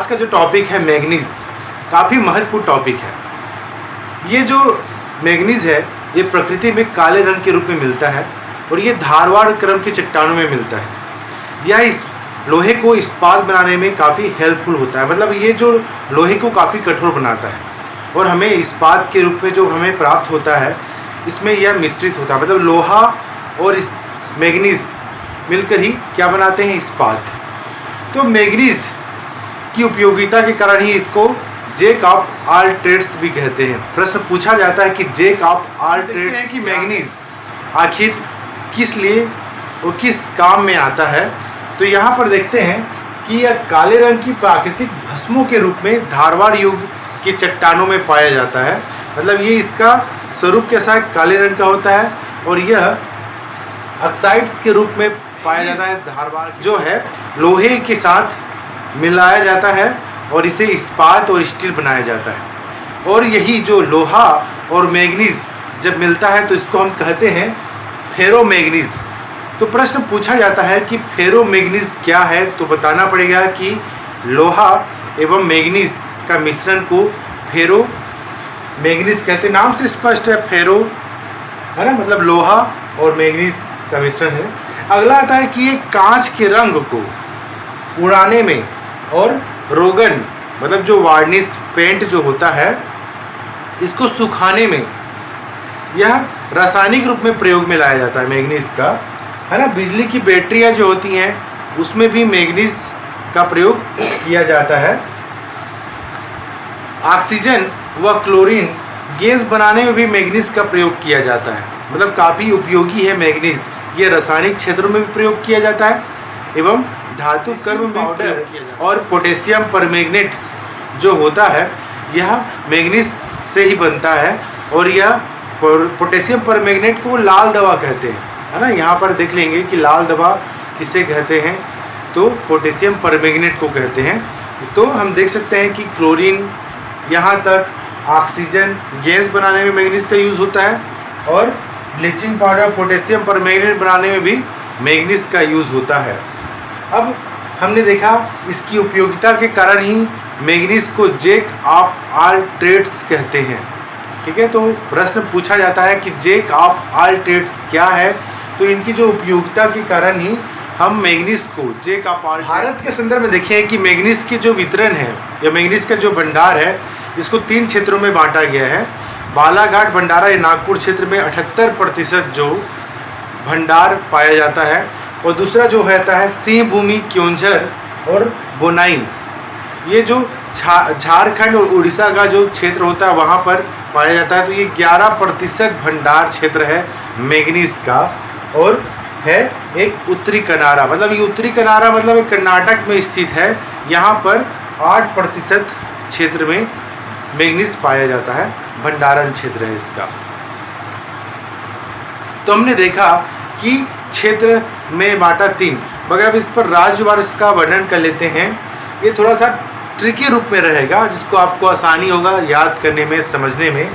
आज का जो टॉपिक है मैग्नीज, काफ़ी महत्वपूर्ण टॉपिक है। ये जो मैग्नीज है ये प्रकृति में काले रंग के रूप में मिलता है और ये धारवाड़ क्रम की चट्टानों में मिलता है। यह इस लोहे को इस्पात बनाने में काफ़ी हेल्पफुल होता है, मतलब ये जो लोहे को काफ़ी कठोर बनाता है और हमें इस्पात के रूप में जो हमें प्राप्त होता है इसमें यह मिश्रित होता है, मतलब लोहा और इस मैग्नीज मिलकर ही क्या बनाते हैं, इस्पात। तो मैग्नीज की उपयोगिता के कारण ही इसको जैक ऑफ ऑल ट्रेड्स भी कहते हैं। प्रश्न पूछा जाता है कि जैक ऑफ ऑल ट्रेड्स की मैग्नीज आखिर किस लिए और किस काम में आता है। तो यहाँ पर देखते हैं कि यह काले रंग की प्राकृतिक भस्मों के रूप में धारवाड़ युग की चट्टानों में पाया जाता है, मतलब ये इसका स्वरूप कैसा है, काले रंग का होता है और यह ऑक्साइड्स के रूप में पाया जाता है। धारवाड़ जो है लोहे के साथ मिलाया जाता है और इसे इस्पात और स्टील बनाया जाता है। और यही जो लोहा और मैग्नीज जब मिलता है तो इसको हम कहते हैं फेरोमैग्नीज। तो प्रश्न पूछा जाता है कि फेरोमैग्नीज क्या है, तो बताना पड़ेगा कि लोहा एवं मैग्नीज का मिश्रण को फेरोमैग्नीज कहते हैं। नाम से स्पष्ट है, फेरो है ना, मतलब लोहा और मैग्नीज का मिश्रण है। अगला आता है कि ये कांच के रंग को उड़ाने में और रोगन मतलब जो वार्निश पेंट जो होता है इसको सुखाने में यह रासायनिक रूप में प्रयोग में लाया जाता है मैग्नीज का, है ना। बिजली की बैटरियां जो होती हैं उसमें भी मैग्नीज का प्रयोग किया जाता है। ऑक्सीजन व क्लोरीन गैस बनाने में भी मैग्नीज का प्रयोग किया जाता है, मतलब काफ़ी उपयोगी है मैग्नीज। ये रासायनिक क्षेत्रों में भी प्रयोग किया जाता है एवं धातु कर्म पाउडर और पोटेशियम परमैंगनेट जो होता है यह मैग्नीज से ही बनता है। और यह पोटेशियम परमैंगनेट को लाल दवा कहते हैं, है ना। यहाँ पर देख लेंगे कि लाल दवा किसे कहते हैं, तो पोटेशियम परमैंगनेट को कहते हैं। तो हम देख सकते हैं कि क्लोरीन, यहाँ तक ऑक्सीजन गैस बनाने में मैग्नीज का यूज़ होता है और ब्लीचिंग पाउडर पोटेशियम परमैंगनेट बनाने में भी मैग्नीज का यूज़ होता है। अब हमने देखा इसकी उपयोगिता के कारण ही मैग्नीज को जैक ऑफ ऑल ट्रेड्स कहते हैं, ठीक है। तो प्रश्न पूछा जाता है कि जैक ऑफ ऑल ट्रेड्स क्या है, तो इनकी जो उपयोगिता के कारण ही हम मैग्नीज को जैक ऑफ ऑल। भारत के संदर्भ में देखें कि मैग्नीज के जो वितरण है या मैग्नीज का जो भंडार है इसको 3 क्षेत्रों में बांटा गया है। बालाघाट भंडारा या नागपुर क्षेत्र में 78% जो भंडार पाया जाता है और दूसरा जो रहता है सिंहभूमि, क्योंझर और बोनाई, ये जो झारखंड और उड़ीसा का जो क्षेत्र होता है वहाँ पर पाया जाता है। तो ये 11% भंडार क्षेत्र है मैग्नीज का। और है एक उत्तरी कनारा, मतलब ये उत्तरी कनारा मतलब कर्नाटक में स्थित है, यहाँ पर 8% क्षेत्र में मैग्नीज पाया जाता है, भंडारण क्षेत्र है इसका। तो हमने देखा कि क्षेत्र में बांटा 3, मगर अब इस पर राज्यवार इसका वर्णन कर लेते हैं। ये थोड़ा सा ट्रिकी रूप में रहेगा जिसको आपको आसानी होगा याद करने में, समझने में।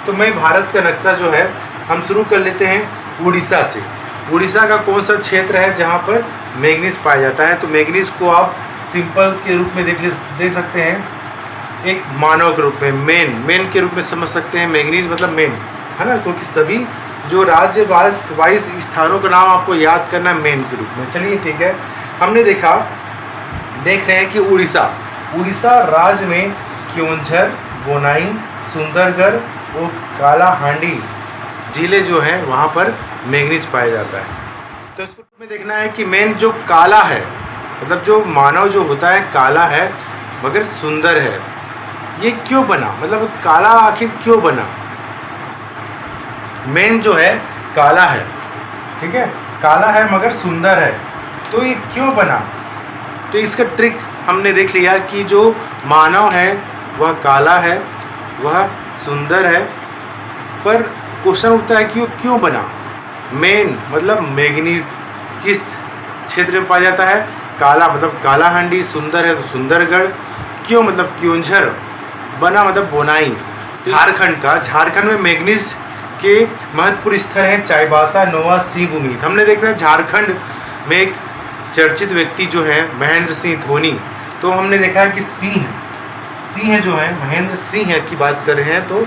तो मैं भारत का नक्शा जो है हम शुरू कर लेते हैं उड़ीसा से। उड़ीसा का कौन सा क्षेत्र है जहाँ पर मैग्नीज पाया जाता है। तो मैग्नीज को आप सिंपल के रूप में देख सकते हैं, एक मानव के रूप में, मेन के रूप में समझ सकते हैं। मैग्नीज मतलब मेन, है ना, क्योंकि सभी जो राज्य वाइज स्थानों का नाम आपको याद करना है मेन के रूप में। चलिए ठीक है, हमने देख रहे हैं कि उड़ीसा राज्य में क्योंझर, बोनाई, सुंदरगढ़ और कालाहांडी जिले जो हैं वहाँ पर मैग्नीज पाया जाता है। तो इसको में देखना है कि मेन जो काला है, मतलब जो मानव जो होता है काला है मगर सुंदर है, ये क्यों बना, मतलब काला आखिर क्यों बना। मेन जो है काला है, ठीक है, काला है मगर सुंदर है, तो ये क्यों बना। तो इसका ट्रिक हमने देख लिया कि जो मानव है वह काला है, वह सुंदर है, पर क्वेश्चन उठता है कि वो क्यों बना। मेन मतलब मैग्नीज किस क्षेत्र में पाया जाता है, काला मतलब कालाहांडी, सुंदर है तो सुंदरगढ़, क्यों मतलब क्योंझर, बना मतलब बोनाई। झारखंड में मैग्नीज के महत्वपूर्ण स्थल हैं चाईबासा, नोवा, सिंहभूमि। हमने देखा है झारखंड में एक चर्चित व्यक्ति जो है महेंद्र सिंह धोनी, तो हमने देखा है कि सिंह जो है, महेंद्र सिंह की बात कर रहे हैं तो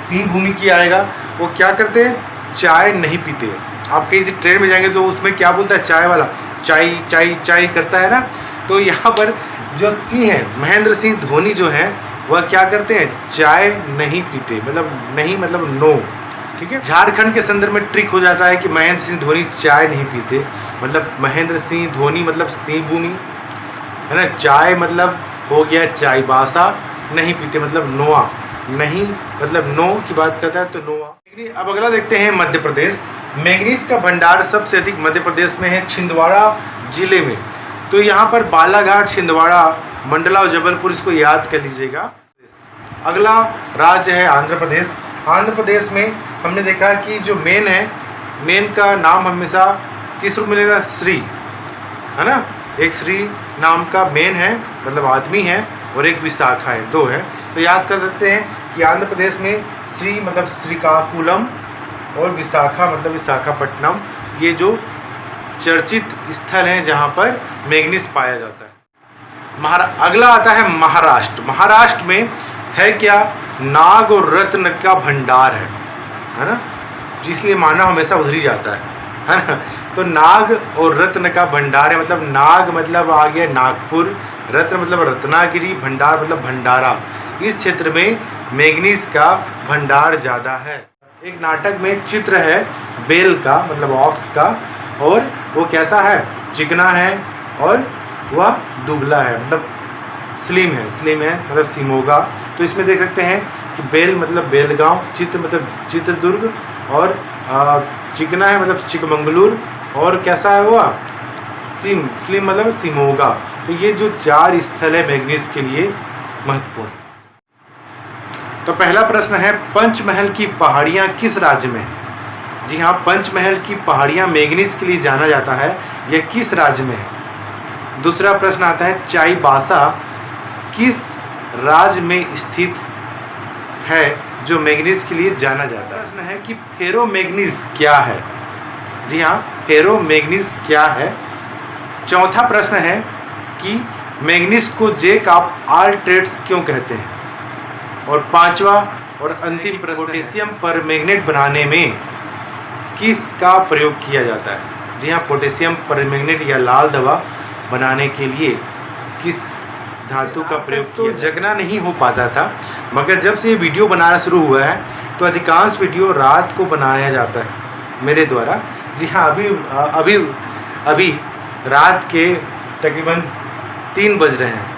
सिंह भूमि की आएगा। वो क्या करते हैं, चाय नहीं पीते। आप कहीं से ट्रेन में जाएंगे तो उसमें क्या बोलता है, चाय वाला चाय चाय चाय करता है ना। तो यहाँ पर जो सिंह है, महेंद्र सिंह धोनी जो है, वह क्या करते हैं, चाय नहीं पीते, मतलब नहीं मतलब नो, ठीक है। झारखंड के संदर्भ में ट्रिक हो जाता है कि महेंद्र सिंह धोनी चाय नहीं पीते, मतलब महेंद्र सिंह धोनी मतलब सिंह भूमि है ना, चाय मतलब हो गया चायबासा, नहीं पीते मतलब नोआ, नहीं मतलब नो की बात करता है तो नोआ। अब अगला देखते हैं मध्य प्रदेश। मैंगनीज का भंडार सबसे अधिक मध्य प्रदेश में है, छिंदवाड़ा जिले में। तो यहाँ पर बालाघाट, छिंदवाड़ा, मंडला और जबलपुर, इसको याद कर लीजिएगा। अगला राज्य है आंध्र प्रदेश। आंध्र प्रदेश में हमने देखा कि जो मेन है, मेन का नाम हमेशा किस रूप मिलेगा, श्री, है ना। एक श्री नाम का मेन है, मतलब आदमी है, और एक विशाखा है, दो है। तो याद कर सकते हैं कि आंध्र प्रदेश में श्री मतलब श्रीकाकुलम और विशाखा मतलब विशाखापट्टनम, ये जो चर्चित स्थल हैं जहाँ पर मैंगनीज पाया जाता है। अगला आता है महाराष्ट्र। महाराष्ट्र में है क्या, नाग और रत्न का भंडार है ना, जिसलिए मानव हमेशा उधर ही जाता है ना। तो नाग और रत्न का भंडार है, मतलब नाग मतलब आ गया नागपुर, रत्न मतलब रत्नागिरी, भंडार मतलब भंडारा। इस क्षेत्र में मैंगनीज का भंडार ज़्यादा है। एक नाटक में चित्र है बेल का, मतलब ऑक्स का, और वो कैसा है, चिकना है और वह दुबला है, मतलब स्लिम है मतलब सिमोगा। तो इसमें देख सकते हैं कि बेल मतलब बेलगांव, चित्र मतलब चित्रदुर्ग, और चिकना है मतलब चिकमंगलूर, और कैसा है वह स्लिम मतलब सिमोगा। तो ये जो 4 स्थल है मैंगनीज के लिए महत्वपूर्ण। तो पहला प्रश्न है, पंचमहल की पहाड़ियाँ किस राज्य में है। जी हाँ, पंचमहल की पहाड़ियाँ मैंगनीज के लिए जाना जाता है, यह किस राज्य में है। दूसरा प्रश्न आता है, चाईबासा किस राज्य में स्थित है जो मैंगनीज के लिए जाना जाता है। प्रश्न है कि फेरोमैंगनीज क्या है। जी हाँ, फेरोमैंगनीज क्या है। चौथा प्रश्न है कि मैंगनीज को जैक ऑफ ऑल ट्रेड्स क्यों कहते हैं। और पांचवा और अंतिम प्रश्न, पोटेशियम परमैंगनेट बनाने में किसका प्रयोग किया जाता है। जी हाँ, पोटेशियम परमैंगनेट या लाल दवा बनाने के लिए किस धातु का प्रयोग किया। तो जगना नहीं हो पाता था, मगर जब से ये वीडियो बनाना शुरू हुआ है तो अधिकांश वीडियो रात को बनाया जाता है मेरे द्वारा। जी हाँ, अभी रात के तकरीबन 3 बज रहे हैं,